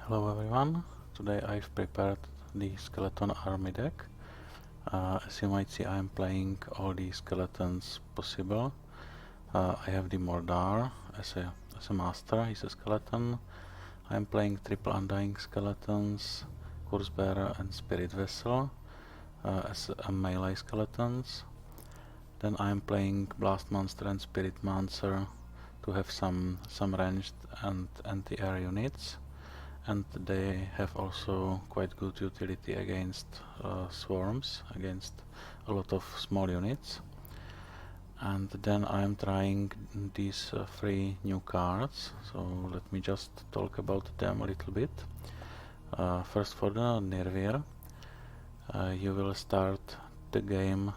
Hello everyone, today I've prepared the skeleton army deck. As you might see, I'm playing all the skeletons possible. I have the Mordar as a master, he's a skeleton. I'm playing triple undying skeletons, Curse Bearer and Spirit Vessel as a melee skeletons. Then I'm playing Blast Monster and Spirit Mancer to have some ranged and anti-air units. And they have also quite good utility against swarms, against a lot of small units. And then I'm trying these 3 new cards, so let me just talk about them a little bit. First, for the Nirvir, you will start the game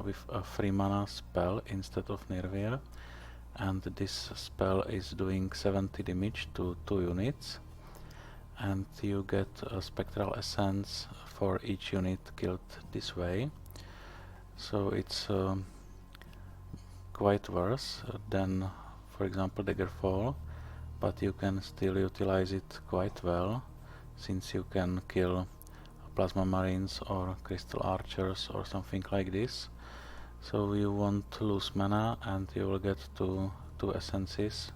with a 3 mana spell instead of Nirvir, and this spell is doing 70 damage to 2 units. And you get a spectral essence for each unit killed this way. So it's quite worse than, for example, Daggerfall, but you can still utilize it quite well, since you can kill Plasma Marines or Crystal Archers or something like this. So you won't lose mana and you will get two essences.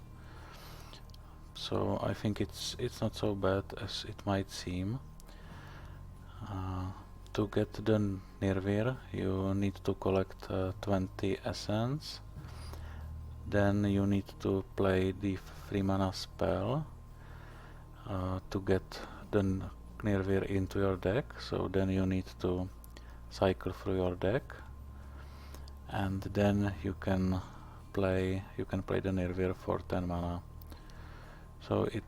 So I think it's not so bad as it might seem. To get the Nirvir, you need to collect 20 essence. Then you need to play the 3 mana spell to get the Nirvir into your deck. So then you need to cycle through your deck, and then you can play the Nirvir for 10 mana. So it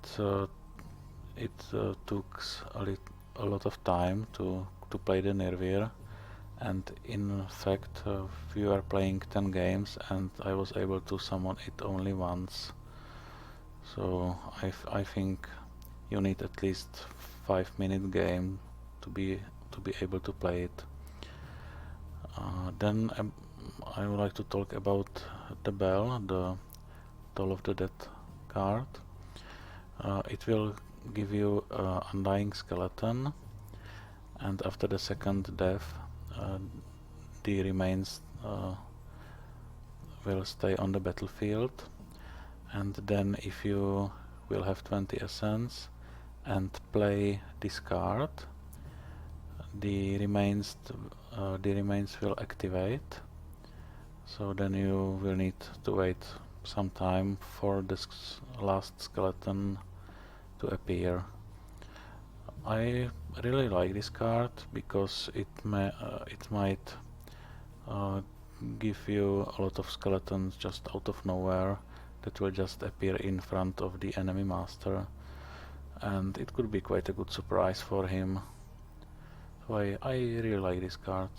took a lot of time to play the Nirvir, and in fact we were playing 10 games and I was able to summon it only once. So I think you need at least 5-minute game to be able to play it. Then I would like to talk about the Bell, the Toll of the Dead card. It will give you Undying Skeleton, and after the second death the remains will stay on the battlefield, and then if you will have 20 essence and play this card, the remains will activate. So then you will need to wait some time for this last skeleton to appear. I really like this card because it might give you a lot of skeletons just out of nowhere that will just appear in front of the enemy master, and it could be quite a good surprise for him. So I really like this card.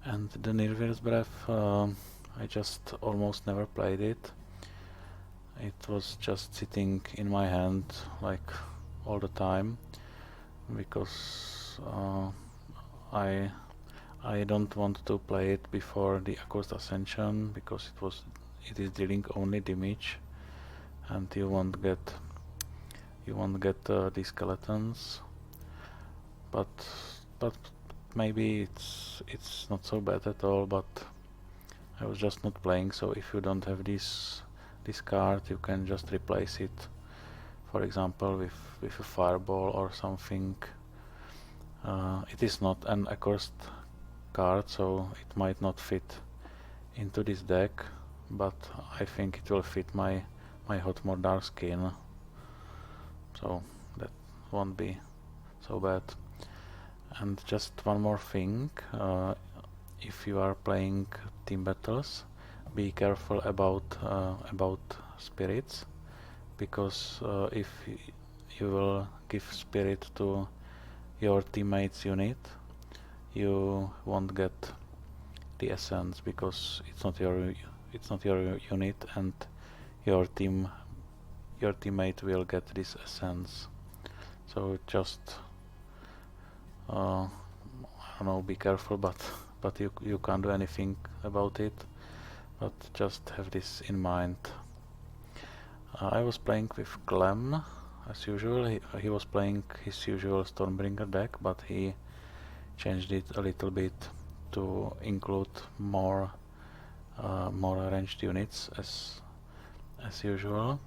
And the Nirvir's Breath, I just almost never played it. It was just sitting in my hand like all the time, because I don't want to play it before the Accursed Ascension, because it is dealing only damage, and you won't get the skeletons. But maybe it's not so bad at all. But I was just not playing. So if you don't have this card, you can just replace it, for example, with a Fireball or something. It is not an accursed card, so it might not fit into this deck, but I think it will fit my Hot Mordar skin, so that won't be so bad. And just one more thing, if you are playing team battles, be careful about spirits, because if you will give spirit to your teammate's unit, you won't get the essence, because it's not your unit, and your teammate will get this essence. So just I don't know, be careful, but you can't do anything about it. But just have this in mind. I was playing with Clem, as usual. He was playing his usual Stormbringer deck, but he changed it a little bit to include more ranged units as usual,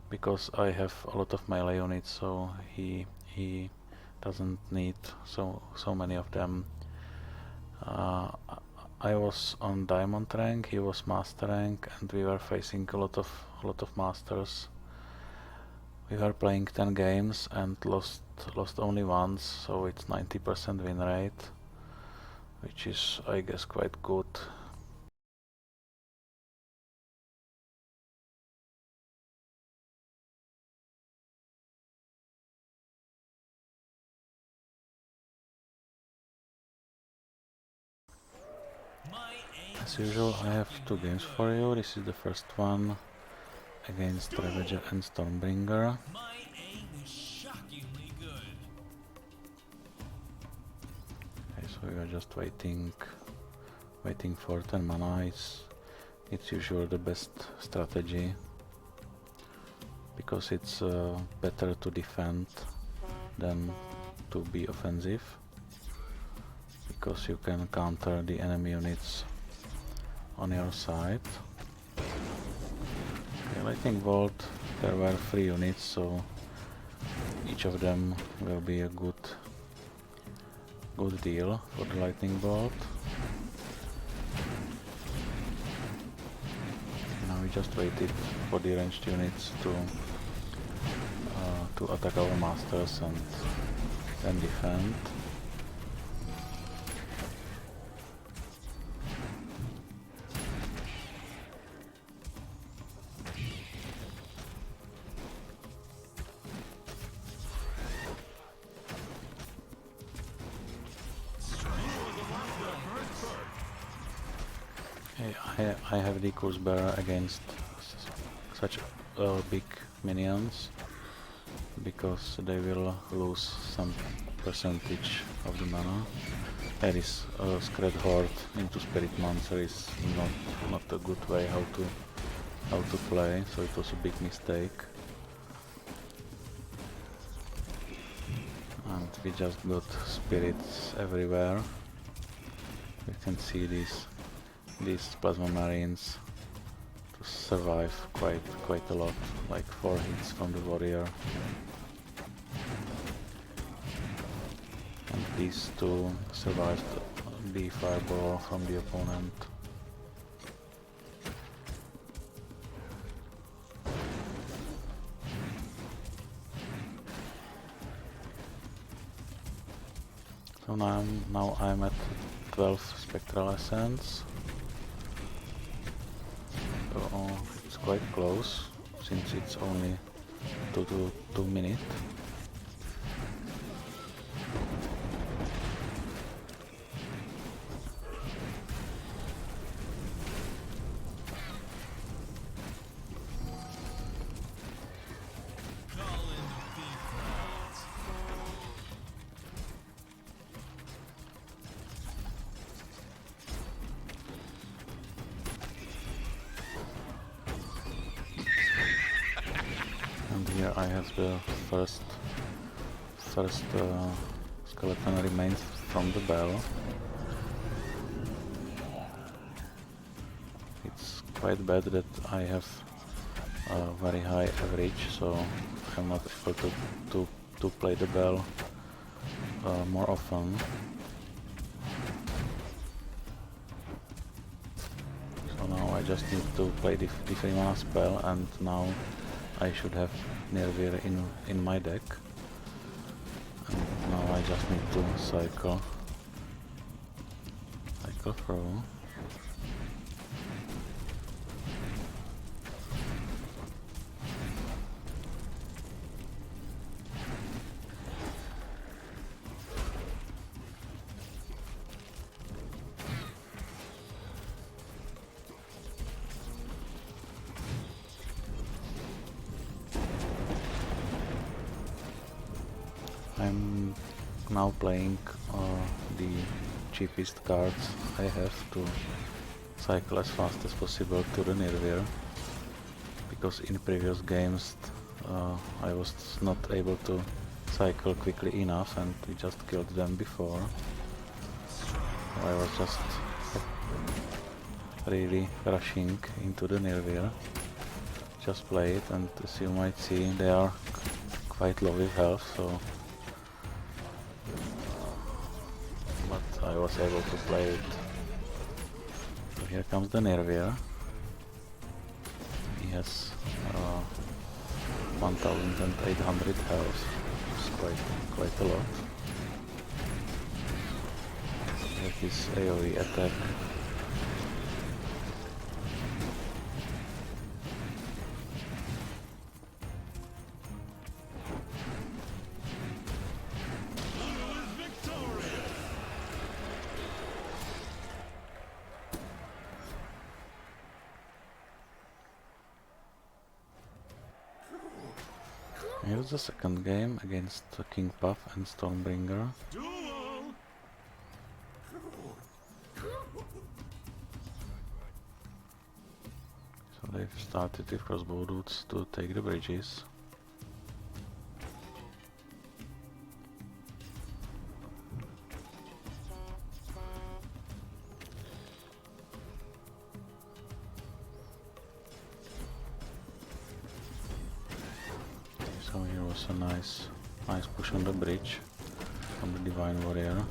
because I have a lot of melee units, so he doesn't need so many of them. I was on diamond rank, he was master rank, and we were facing a lot of masters. We were playing 10 games and lost only once, so it's 90% win rate, which is, I guess, quite good. As usual, I have 2 games for you. This is the first one against Ravager and Stormbringer. Okay, so we are just waiting for 10 mana. It's usually the best strategy, because it's better to defend than to be offensive, because you can counter the enemy units on your side. Okay, Lightning Bolt, there were 3 units, so each of them will be a good deal for the Lightning Bolt. Now we just waited for the ranged units to attack our masters and then defend. I have the Curse Bearer against such big minions, because they will lose some percentage of the mana. There is Scred Horde into Spirit Monster is not a good way how to play, so it was a big mistake. And we just got spirits everywhere. You can see these Plasma Marines to survive quite a lot, like 4 hits from the warrior. And these 2 survived the fireball from the opponent. So now I'm at 12 Spectral Essence. So it's quite close, since it's only 2 minutes. And here I have the first skeleton remains from the bell. It's quite bad that I have a very high average, so I'm not able to play the bell more often. So now I just need to play the 3 mana spell, and now I should have Nervir in my deck. And now I just need to cycle through. I'm now playing the cheapest cards I have to cycle as fast as possible to the Nervir, because in previous games I was not able to cycle quickly enough and we just killed them before. I was just really rushing into the Nirvir. Just play it, and as you might see they are quite low with health, so but I was able to play it. So here comes the Nirvir. He has 1800 health. It's quite a lot. Here his AoE attack. Here's the second game against King Puff and Stormbringer. So they've started with crossbow dudes to take the bridges. So here was a nice push on the bridge from the Divine Warrior,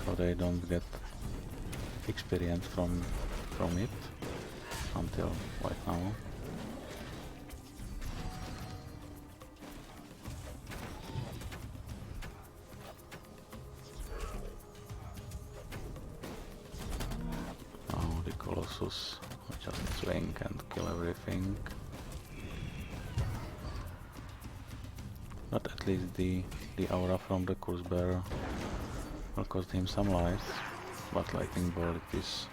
so they don't get experience from it until right now. Now the Colossus will just swing and kill everything. But at least the aura from the Curse Bearer will cost him some lives, but Lightning Bolt is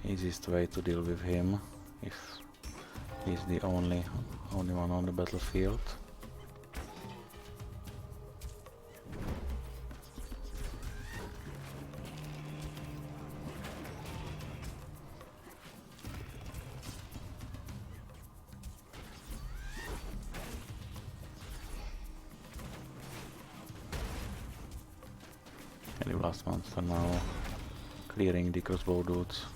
easiest way to deal with him if he's the only one on the battlefield. And the last monster now clearing the crossbow dudes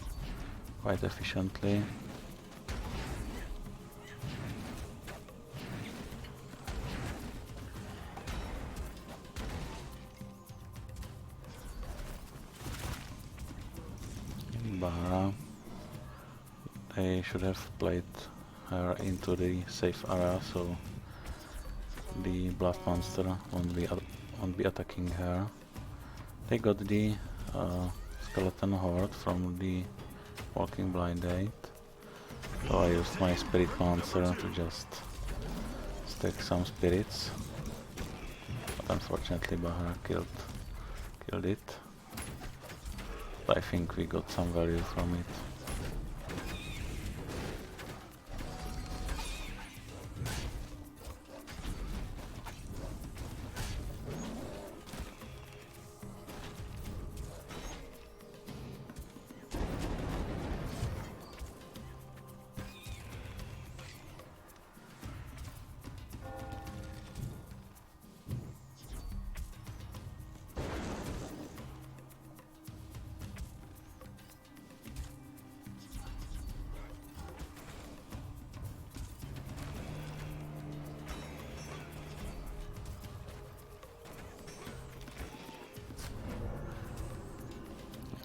quite efficiently. Bahara, they should have played her into the safe area, so the blast monster won't be attacking her. They got the skeleton horde from the Walking Blind Date, so I used my spirit monster to just stack some spirits, but unfortunately Bahara killed it. But I think we got some value from it.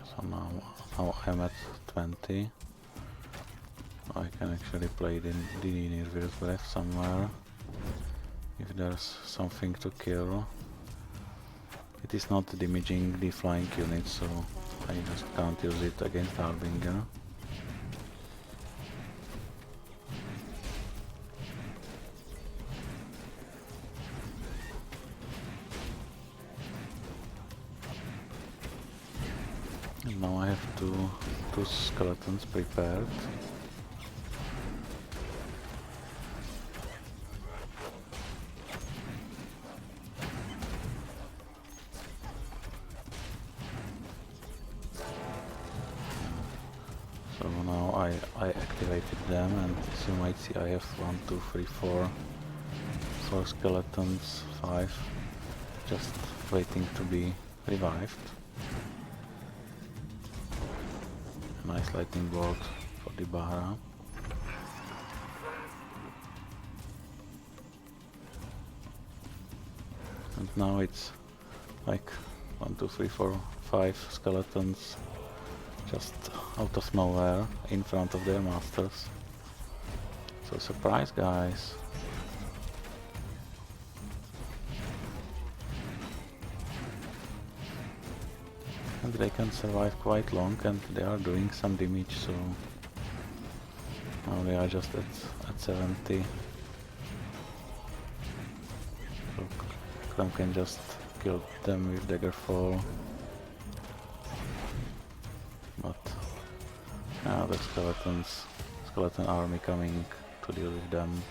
So now I'm at 20. I can actually play the Nirvir's Breath somewhere if there's something to kill. It is not damaging the flying unit, so I just can't use it against Harbinger. And now I have two skeletons prepared. So now I activated them, and as you might see I have 1, 2, 3, 4 skeletons, 5, just waiting to be revived. A nice lightning bolt for the Bahra. And now it's like 1, 2, 3, 4, 5 skeletons just out of nowhere in front of their masters. So surprise, guys. And they can survive quite long, and they are doing some damage, so now they are just at 70. So Clem can just kill them with Daggerfall. But now the skeleton army coming to deal with them.